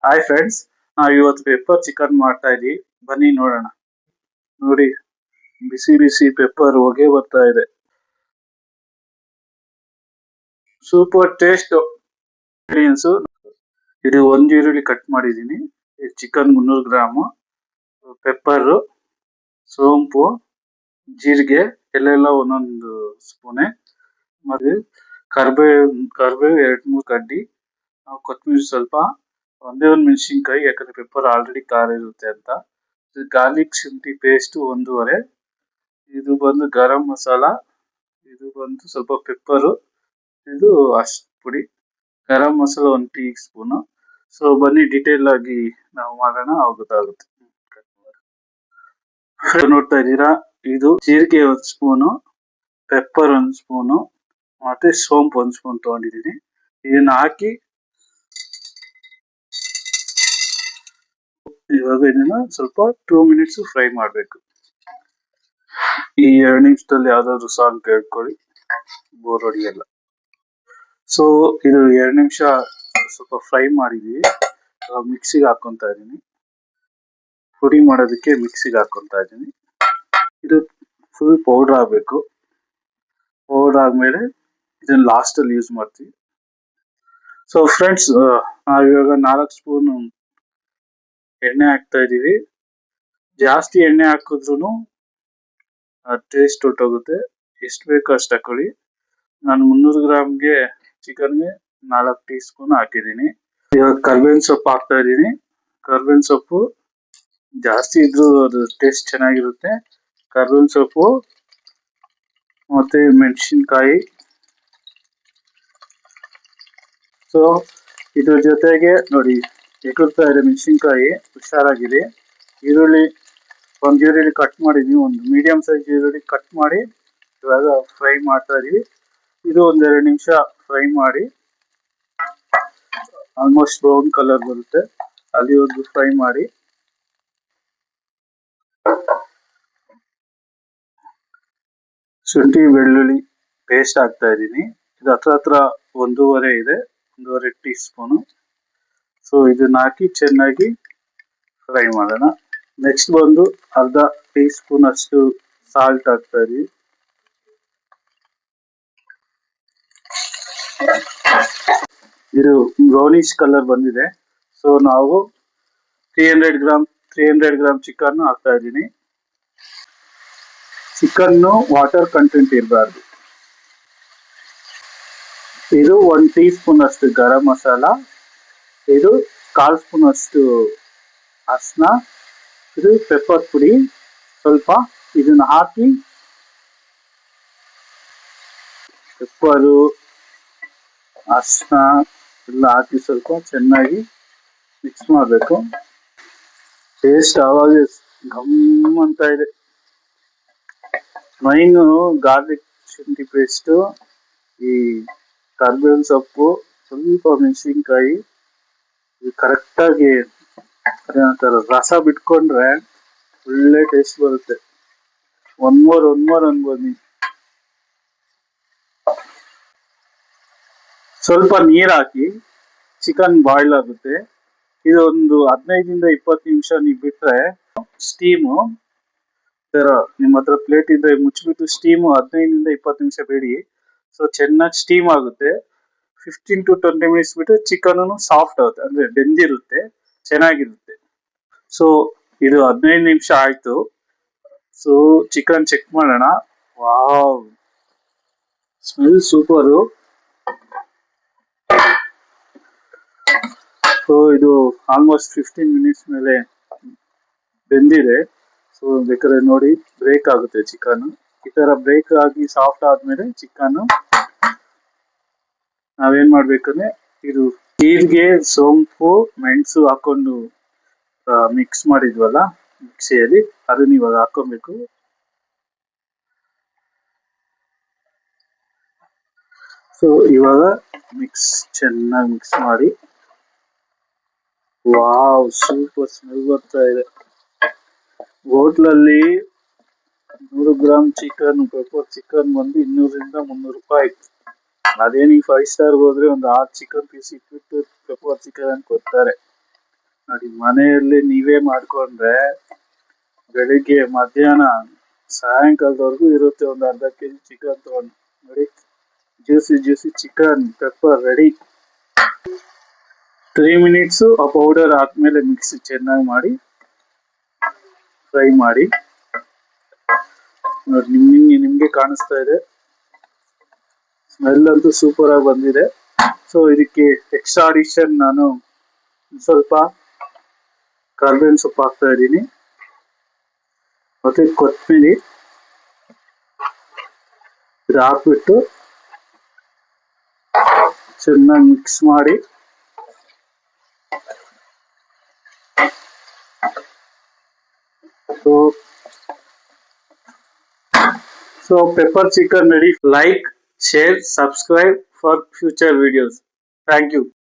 Hi friends, ನಾವು ಇವತ್ತು pepper chicken ಮಾಡ್ತಾ ಇದೀವಿ. ಬನ್ನಿ ನೋಡೋಣ. ನೋಡಿ, ಬಿಸಿ ಬಿಸಿ ಪೆಪ್ಪರ್ ಹೊಗೆ ಬರ್ತಾ ಇದೆ. Super taste. ಇಂಗ್ರೀಡಿಯನ್ಸ್: ಇದು ಒಂದು ಈರುಳ್ಳಿ ಕಟ್ ಮಾಡಿದ್ದೀನಿ, ಚಿಕನ್ 300 ಗ್ರಾಮು, ಪೆಪ್ಪರ್, ಸೋಂಪು, ಜೀರಿಗೆ ಎಲ್ಲೆಲ್ಲ ಒಂದೊಂದು ಸ್ಪೂನೆ, ಮತ್ತೆ ಕರ್ಬೇವು 2-3 ಕಡ್ಡಿ, ಕೊತ್ತಂಬರಿ ಸ್ವಲ್ಪ, ಒಂದೇ ಒಂದು ಮೆಣಸಿನ್ಕಾಯಿ, ಯಾಕಂದ್ರೆ ಪೆಪ್ಪರ್ ಆಲ್ರೆಡಿ ಖಾರ ಇರುತ್ತೆ ಅಂತ. ಗಾರ್ಲಿಕ್ ಶುಂಠಿ ಪೇಸ್ಟ್ 1.5, ಇದು ಬಂದು ಗರಂ ಮಸಾಲ, ಇದು ಬಂದು ಸ್ವಲ್ಪ ಪೆಪ್ಪರು, ಇದು ಅಷ್ಟು ಪುಡಿ, garam masala 1 tea spoon. So ಬನ್ನಿ ಡೀಟೇಲ್ ಆಗಿ ನಾವು ಮಾಡೋಣ, ಗೊತ್ತಾಗುತ್ತೆ. ನೋಡ್ತಾ ಇದ್ದೀರಾ, ಇದು ಜೀರಿಗೆ 1 ಸ್ಪೂನು, ಪೆಪ್ಪರ್ 1 ಸ್ಪೂನು, ಮತ್ತೆ ಸೋಂಪು 1 ಸ್ಪೂನ್ ತಗೊಂಡಿದ್ದೀನಿ. ಇದನ್ನ ಹಾಕಿ ಇವಾಗ ಇದನ್ನ ಸ್ವಲ್ಪ 2 ಮಿನಿಟ್ಸ್ ಫ್ರೈ ಮಾಡಬೇಕು. ಈ 2 ನಿಮಿಷದಲ್ಲಿ ಯಾವ್ದಾದ್ರು ಸಾಂಗ್ ಕೇಳ್ಕೊಳ್ಳಿ, ಬೋರ್ ಹೊಡಿಯಲ್ಲ. ಸೊ ಇದು 2 ನಿಮಿಷ ಸ್ವಲ್ಪ ಫ್ರೈ ಮಾಡಿದೀವಿ. ಮಿಕ್ಸಿಗೆ ಹಾಕೊಂತ ಇದೀನಿ, ಪುಡಿ ಮಾಡೋದಕ್ಕೆ ಮಿಕ್ಸಿಗೆ ಹಾಕೊಂತ ಇದೀನಿ. ಇದು ಫುಲ್ ಪೌಡರ್ ಆಗಬೇಕು. ಪೌಡರ್ ಆದ್ಮೇಲೆ ಇದನ್ನ ಲಾಸ್ಟ್ ಅಲ್ಲಿ ಯೂಸ್ ಮಾಡ್ತೀವಿ. ಸೊ ಫ್ರೆಂಡ್ಸ್, ನಾವಿವಾಗ 4 ಸ್ಪೂನ್ ಎಣ್ಣೆ ಹಾಕ್ತಾ ಇದೀವಿ. ಜಾಸ್ತಿ ಎಣ್ಣೆ ಹಾಕಿದ್ರು ಟೇಸ್ಟ್ ಹೊಟ್ಟೋಗುತ್ತೆ. ಎಷ್ಟು ಬೇಕೋ ಅಷ್ಟು ಹಾಕೊಳ್ಳಿ. ನಾನು 300 ಗ್ರಾಮ್ಗೆ ಚಿಕನ್ಗೆ 4 ಟೀ ಸ್ಪೂನ್ ಹಾಕಿದ್ದೀನಿ. ಇವಾಗ ಕರ್ಬೇವಿನ ಸೊಪ್ಪು ಹಾಕ್ತಾ ಇದ್ದೀನಿ. ಕರ್ಬೇವಿನ ಸೊಪ್ಪು ಜಾಸ್ತಿ ಇದ್ರೂ ಅದು ಟೇಸ್ಟ್ ಚೆನ್ನಾಗಿರುತ್ತೆ. ಕರ್ಬೇವಿನ ಸೊಪ್ಪು ಮತ್ತೆ ಮೆಣಸಿನ್ಕಾಯಿ. ಸೊ ಇದ್ರ ಜೊತೆಗೆ ನೋಡಿ, ಎಗುರ್ತಾ ಇದೆ ಮೆಣಸಿನ್ಕಾಯಿ, ಹುಷಾರಾಗಿದೆ. ಈರುಳ್ಳಿ, ಒಂದು ಈರುಳ್ಳಿ ಕಟ್ ಮಾಡಿದ್ವಿ, ಒಂದು ಮೀಡಿಯಂ ಸೈಜ್ ಈರುಳ್ಳಿ ಕಟ್ ಮಾಡಿ ಇವಾಗ ಫ್ರೈ ಮಾಡ್ತಾ ಇದೀವಿ. ಇದು 1-2 ನಿಮಿಷ ಫ್ರೈ ಮಾಡಿ, ಆಲ್ಮೋಸ್ಟ್ ಬ್ರೌನ್ ಕಲರ್ ಬರುತ್ತೆ ಅಲ್ಲಿವರೆಗೂ ಫ್ರೈ ಮಾಡಿ. ಶುಂಠಿ ಬೆಳ್ಳುಳ್ಳಿ ಪೇಸ್ಟ್ ಹಾಕ್ತಾ ಇದ್ದೀನಿ. ಇದು ಹತ್ರ 1.5 ಇದೆ, 1.5 ಟೀ ಸ್ಪೂನು. ಸೊ ಇದನ್ನ ಹಾಕಿ ಚೆನ್ನಾಗಿ ಫ್ರೈ ಮಾಡೋಣ. ನೆಕ್ಸ್ಟ್ ಬಂದು ಅರ್ಧ ಟೀ ಸ್ಪೂನ್ ಅಷ್ಟು ಸಾಲ್ಟ್ ಹಾಕ್ತಾ ಇದೀವಿ. ಇದು ಬ್ರೌನಿಶ್ ಕಲರ್ ಬಂದಿದೆ. ಸೊ ನಾವು 300 ಗ್ರಾಮ್ ಚಿಕನ್ ಹಾಕ್ತಾ ಇದ್ದೀನಿ. ಚಿಕನ್ ವಾಟರ್ ಕಂಟೆಂಟ್ ಇರಬಾರ್ದು. ಇದು 1 ಟೀ ಸ್ಪೂನ್ ಅಷ್ಟು ಗರಂ ಮಸಾಲ, ಇದು 1/4 ಸ್ಪೂನ್ ಅಷ್ಟು ಅರಿಶಿನ, ಇದು ಪೆಪ್ಪರ್ ಪುಡಿ ಸ್ವಲ್ಪ. ಇದನ್ನ ಹಾಕಿ ಪೆಪ್ಪರು, ಅರಿಶಿನ ಎಲ್ಲ ಹಾಕಿ ಸ್ವಲ್ಪ ಚೆನ್ನಾಗಿ ಮಿಕ್ಸ್ ಮಾಡಬೇಕು. ಟೇಸ್ಟ್ ಆವಾಗ ಘಮ್ ಅಂತ ಇದೆ. ಮೈನು ಗಾರ್ಲಿಕ್ ಶುಂಠಿ ಪೇಸ್ಟು, ಈ ಕರ್ಬೇವಿನ ಸೊಪ್ಪು, ಸ್ವಲ್ಪ ಮೆಣಸಿನ್ಕಾಯಿ, ಇದು ಕರೆಕ್ಟಾಗಿ ರಸ ಬಿಟ್ಕೊಂಡ್ರೆ ಒಳ್ಳೆ ಟೇಸ್ಟ್ ಬರುತ್ತೆ. ಒನ್ ಮೋರ್ ಅನ್ಬೋದು ನೀವು. ಸ್ವಲ್ಪ ನೀರು ಹಾಕಿ ಚಿಕನ್ ಬಾಯ್ಲ್ ಆಗುತ್ತೆ. ಇದೊಂದು 15-20 ನಿಮಿಷ ನೀವು ಬಿಟ್ರೆ ಸ್ಟೀಮು, ನಿಮ್ಮ ಹತ್ರ ಪ್ಲೇಟ್ ಇದ್ರೆ ಮುಚ್ಚಿಬಿಟ್ಟು ಸ್ಟೀಮು 15-20 ನಿಮಿಷ ಬೇಡಿ. ಸೊ ಚೆನ್ನಾಗಿ ಸ್ಟೀಮ್ ಆಗುತ್ತೆ. 15-20 ಮಿನಿಟ್ಸ್ ಬಿಟ್ಟು ಚಿಕನ್ ಸಾಫ್ಟ್ ಆಗುತ್ತೆ, ಅಂದ್ರೆ ಬೆಂದಿರುತ್ತೆ, ಚೆನ್ನಾಗಿರುತ್ತೆ. ಸೊ ಇದು 15 ನಿಮಿಷ ಆಯ್ತು. ಸೊ ಚಿಕನ್ ಚೆಕ್ ಮಾಡೋಣ. Wow, smell super. ಸೊ ಇದು ಆಲ್ಮೋಸ್ಟ್ 15 ಮಿನಿಟ್ಸ್ ಮೇಲೆ ಬೆಂದಿದೆ. ಸೊ ಬೇಕಾದ್ರೆ ನೋಡಿ, ಬ್ರೇಕ್ ಆಗುತ್ತೆ ಚಿಕನ್. ಈ ತರ ಬ್ರೇಕ್ ಆಗಿ ಸಾಫ್ಟ್ ಆದ್ಮೇಲೆ ಚಿಕನ್ ನಾವೇನ್ ಮಾಡ್ಬೇಕಂದ್ರೆ, ಇದು ಜೀರಿಗೆ, ಸೋಂಪು, ಮೆಣಸು ಹಾಕೊಂಡು ಮಿಕ್ಸ್ ಮಾಡಿದ್ವಲ್ಲ ಮಿಕ್ಸಿಯಲ್ಲಿ, ಅದನ್ನ ಇವಾಗ ಹಾಕೊಬೇಕು. ಸೊ ಇವಾಗ ಚೆನ್ನಾಗಿ ಮಿಕ್ಸ್ ಮಾಡಿ. ವಾವ್, ಸೂಪರ್ ಸ್ಮೆಲ್ ಬರ್ತಾ ಇದೆ. ಹೋಟ್ಲಲ್ಲಿ 100 ಗ್ರಾಮ್ ಚಿಕನ್, ಪೆಪ್ಪರ್ ಚಿಕನ್ ಬಂದು 200-300 ರೂಪಾಯಿ. ಅದೇ ನೀವು 5 ಸ್ಟಾರ್ ಹೋದ್ರೆ ಒಂದು 6 ಚಿಕನ್ ಪೀಸ್ ಇಟ್ಬಿಟ್ಟು ಪೆಪ್ಪರ್ ಚಿಕನ್ ಅಂತ ಕೊಡ್ತಾರೆ. ನೋಡಿ, ಮನೆಯಲ್ಲಿ ನೀವೇ ಮಾಡ್ಕೊಂಡ್ರೆ ಬೆಳಿಗ್ಗೆ ಮಧ್ಯಾಹ್ನ ಸಾಯಂಕಾಲದವರೆಗೂ ಇರುತ್ತೆ. ಒಂದು ಅರ್ಧ ಕೆಜಿ ಚಿಕನ್ ತಗೊಂಡು ನೋಡಿ, juicy juicy chicken pepper ready. 3 minutes ಆ ಪೌಡರ್ ಆದ್ಮೇಲೆ ಮಿಕ್ಸಿ ಚೆನ್ನಾಗಿ ಮಾಡಿ ಫ್ರೈ ಮಾಡಿ. ನೋಡಿ, ನಿಮ್ಗೆ ಕಾಣಿಸ್ತಾ ಇದೆ, ಸ್ಮೆಲ್ ಅಂತೂ ಸೂಪರ್ ಆಗಿ ಬಂದಿದೆ. ಸೊ ಇದಕ್ಕೆ ಎಕ್ಸ್ಟ್ರಾ ಅಡಿಷನ್ ನಾನು ಸ್ವಲ್ಪ ಕರ್ಬೇವಿನ ಸೊಪ್ಪು ಹಾಕ್ತಾ ಇದ್ದೀನಿ, ಮತ್ತೆ ಕೊತ್ತಂಬರಿ. ಇದು ಹಾಕ್ಬಿಟ್ಟು ಚೆನ್ನಾಗಿ ಮಿಕ್ಸ್ ಮಾಡಿ so pepper chicken ready. Like, share, subscribe for future videos. Thank you.